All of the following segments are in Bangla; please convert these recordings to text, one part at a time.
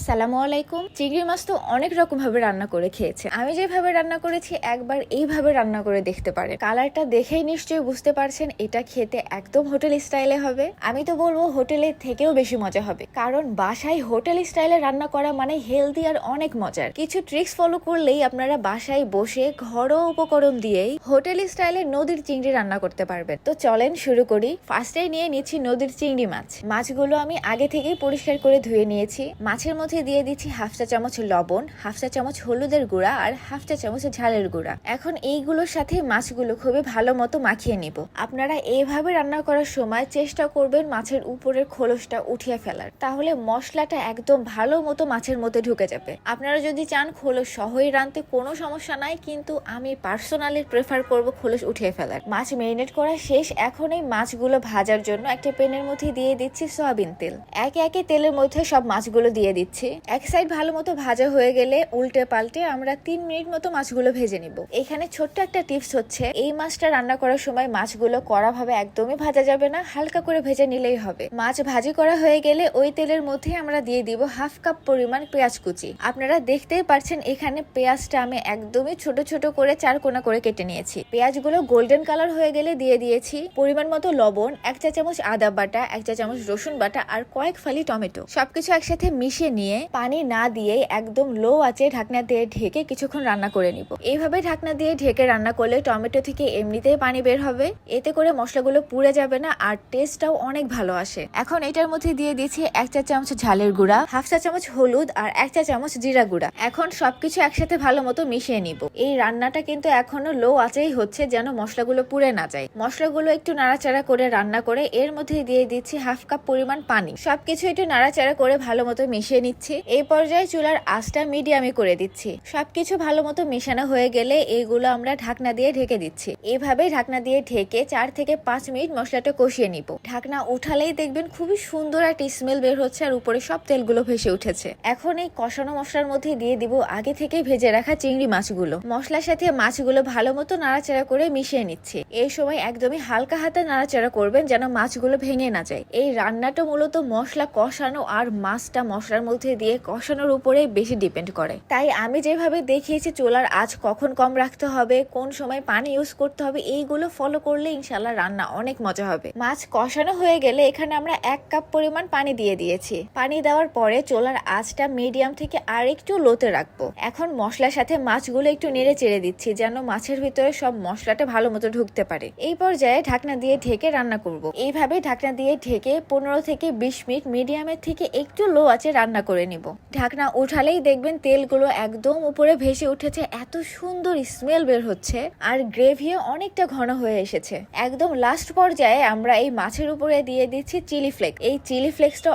আসসালামু আলাইকুম। চিংড়ি মাছ তো অনেক রকম ভাবে রান্না করে খেয়েছে। আমি যেভাবে রান্না করেছি একবার এইভাবে রান্না করে দেখতে পারেন। কালারটা দেখেই নিশ্চয়ই বুঝতে পারছেন এটা খেতে একদম হোটেল স্টাইলে হবে। আমি তো বলবো হোটেলের থেকেও বেশি মজা হবে, কারণ বাসায় হোটেল স্টাইলে রান্না করা মানে হেলদি আর অনেক মজার। কিছু ট্রিক্স ফলো করলেই আপনারা বাসায় বসে ঘরোয়া উপকরণ দিয়েই হোটেল স্টাইলে নদীর চিংড়ি রান্না করতে পারবেন। তো চলেন শুরু করি। ফার্স্টেই নিয়ে নিচ্ছি নদীর চিংড়ি মাছ। মাছগুলো আমি আগে থেকেই পরিষ্কার করে ধুয়ে নিয়েছি। মাছের মধ্যে দিয়ে দিচ্ছি হাফ চা চামচ লবণ, হাফ চা চামচ হলুদের গুঁড়া আর হাফ চা চামচ ঝালের গুঁড়া। এখন এইগুলোর সাথে মাছগুলো খুবই ভালো মতো মাখিয়ে নিব। আপনারা এইভাবে রান্না করার সময় চেষ্টা করবেন মাছের উপরের খোলসটা উঠিয়ে ফেলার, তাহলে মশলাটা একদম ভালো মতো মাছের মধ্যে ঢুকে যাবে। আপনারা যদি চান খোলস সহই রাঁধতে কোনো সমস্যা নাই, কিন্তু আমি পার্সোনালি প্রেফার করব খোলস উঠিয়ে ফেলার। মাছ মেরিনেট করা শেষ। এখন এই মাছগুলো ভাজার জন্য একটা প্যানের মধ্যে দিয়ে দিচ্ছি সয়াবিন তেল। একে একে তেলের মধ্যে সব মাছগুলো দিয়ে দিচ্ছি। এক সাইড ভালো মতো ভাজা হয়ে গেলে উল্টে পাল্টে আমরা 3 মিনিট মতো মাছগুলো ভেজে নিব। এখানে ছোট্ট একটা টিপস হচ্ছে, এই মাছটা রান্না করার সময় মাছগুলো কড়া ভাবে একদমই ভাজা যাবে না, হালকা করে ভেজে নিলেই হবে। মাছ ভাজি করা হয়ে গেলে ওই তেলের মধ্যে আমরা দিয়ে দিব হাফ কাপ পরিমাণ পেঁয়াজ কুচি। আপনারা দেখতেই পাচ্ছেন এখানে পেঁয়াজটা আমি একদমই ছোট ছোট করে 4 কোনা করে কেটে নিয়েছি। পেঁয়াজগুলো গোল্ডেন কালার হয়ে গেলে দিয়ে দিয়েছি পরিমাণ মতো লবণ, 1 চা চামচ আদা বাটা, 1 চা চামচ রসুন বাটা আর কয়েক ফালি টমেটো। সবকিছু একসাথে মিশিয়ে নিয়ে পানি না দিয়ে একদম লো আঁচে ঢাকনা দিয়ে ঢেকে কিছুক্ষণ রান্না করে নিব। এইভাবে ঢাকনা দিয়ে ঢেকে রান্না করলে টমেটো থেকে এমনিতেই পানি বের হবে, এতে করে মশলাগুলো পুড়ে যাবে না আর টেস্টটাও অনেক ভালো আসে। এখন এটার মধ্যে দিয়ে দিয়েছি 1 চা চামচ ঝালের গুঁড়া, হাফ চা চামচ হলুদ আর 1 চা চামচ জিরা গুঁড়া। এখন সবকিছু একসাথে ভালো মতো মিশিয়ে নিব। এই রান্নাটা কিন্তু এখনো লো আঁচেই হচ্ছে, যেন মশলাগুলো পুড়ে না যায়। মশলাগুলো একটু নাড়াচাড়া করে রান্না করে এর মধ্যে দিয়ে দিচ্ছি হাফ কাপ পরিমাণ পানি। সবকিছু একটু নাড়াচাড়া করে ভালো মতো মিশিয়ে নিচ্ছি। এই পর্যায়ে চুলার আঁচটা মিডিয়ামে করে দিচ্ছি। সবকিছু ভালো মতো মেশানো হয়ে গেলে এইগুলো আমরা ঢাকনা দিয়ে ঢেকে দিচ্ছি। এইভাবে ঢাকনা দিয়ে ঢেকে 4 থেকে 5 মিনিট মশলাটা কষিয়ে নিব। ঢাকনা উঠালেই দেখবেন খুবই সুন্দর একটা স্মেল বের হচ্ছে আর উপরে সব তেলগুলো ভেসে উঠেছে। এখন এই কষানো মশলার মধ্যে দিয়ে দিব আগে থেকে ভেজে রাখা চিংড়ি মাছগুলো। মশলার সাথে মাছগুলো ভালো মতো নাড়াচাড়া করে মিশিয়ে নিচ্ছি। এই সময় একদমই হালকা হাতে নাড়াচাড়া করবেন যেন মাছগুলো ভেঙে না যায়। এই রান্নাটা মূলত মশলা কষানো আর মাছটা মশলার মধ্যে দিয়ে কষানোর উপরে বেশি ডিপেন্ড করে। তাই আমি যেভাবে দেখিয়েছি চুলার আঁচ কখন কম রাখতে হবে, কোন সময় পানি ইউজ করতে হবে, এইগুলো ফলো করলে ইনশাল্লাহ রান্না অনেক মজা হবে। মাছ কষানো হয়ে গেলে এখানে আমরা 1 কাপ পরিমাণ পানি দিয়ে দিয়েছি। পানি দেওয়ার পরে চুলার আঁচটা মিডিয়াম থেকে আর একটু লোতে রাখবো। এখন মশলার সাথে মাছগুলো একটু নেড়ে চেড়ে দিচ্ছি যেন মাছের ভিতরে সব মশলাটা ভালো মতো ঢুকতে পারে। এই পর্যায়ে ঢাকনা দিয়ে ঢেকে রান্না করব। এইভাবে ঢাকনা দিয়ে ঢেকে 15 থেকে 20 মিনিট মিডিয়ামের থেকে একটু লো আঁচে রান্না করে নিব। ঢাকনা উঠালেই দেখবেন তেলগুলো একদম উপরে ভেসে উঠেছে, এত সুন্দর স্মেল বের হচ্ছে আর গ্রেভিও অনেকটা ঘন হয়ে এসেছে। একদম লাস্ট পর্যায়ে আমরা এই মাছের উপরে দিয়ে দিচ্ছি চিলি ফ্লেক্স। এই চিলি ফ্লেক্সটা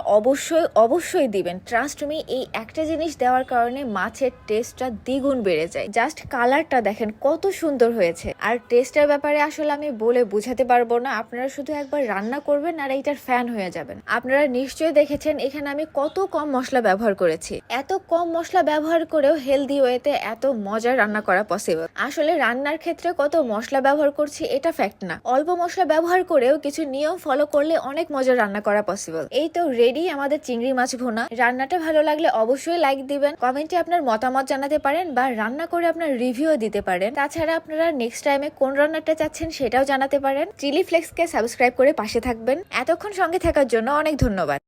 অবশ্যই দিবেন। ট্রাস্ট মি, এই একটা জিনিস দেওয়ার কারণে মাছের টেস্টটা দ্বিগুণ বেড়ে যায়। জাস্ট কালারটা দেখেন কত সুন্দর হয়েছে। আর টেস্টের ব্যাপারে আসলে আমি বলে বুঝাতে পারবো না, আপনারা শুধু একবার রান্না করবেন আর এইটার ফ্যান হয়ে যাবেন। আপনারা নিশ্চয়ই দেখেছেন এখানে আমি কত কম মশলা ব্যবহার করেছি। এত কম মশলা ব্যবহার করেও হেলদি ওয়েতে এত মজার রান্না করা পসিবল। আসলে রান্নার ক্ষেত্রে কত মশলা ব্যবহার করছি এটা ফ্যাক্ট না, অল্প মশলা ব্যবহার করেও কিছু নিয়ম ফলো করলে অনেক মজার রান্না করা পসিবল। এই তো রেডি আমাদের চিংড়ি মাছ ভুনা। রান্নাটা ভালো লাগলে অবশ্যই লাইক দিবেন, কমেন্টে আপনার মতামত জানাতে পারেন বা রান্না করে আপনার রিভিউ দিতে পারেন। তাছাড়া আপনারা নেক্সট টাইমে কোন রান্নাটা চাচ্ছেন সেটাও জানাতে পারেন। চিলি ফ্লেক্সকে সাবস্ক্রাইব করে পাশে থাকবেন। এতক্ষণ সঙ্গে থাকার জন্য অনেক ধন্যবাদ।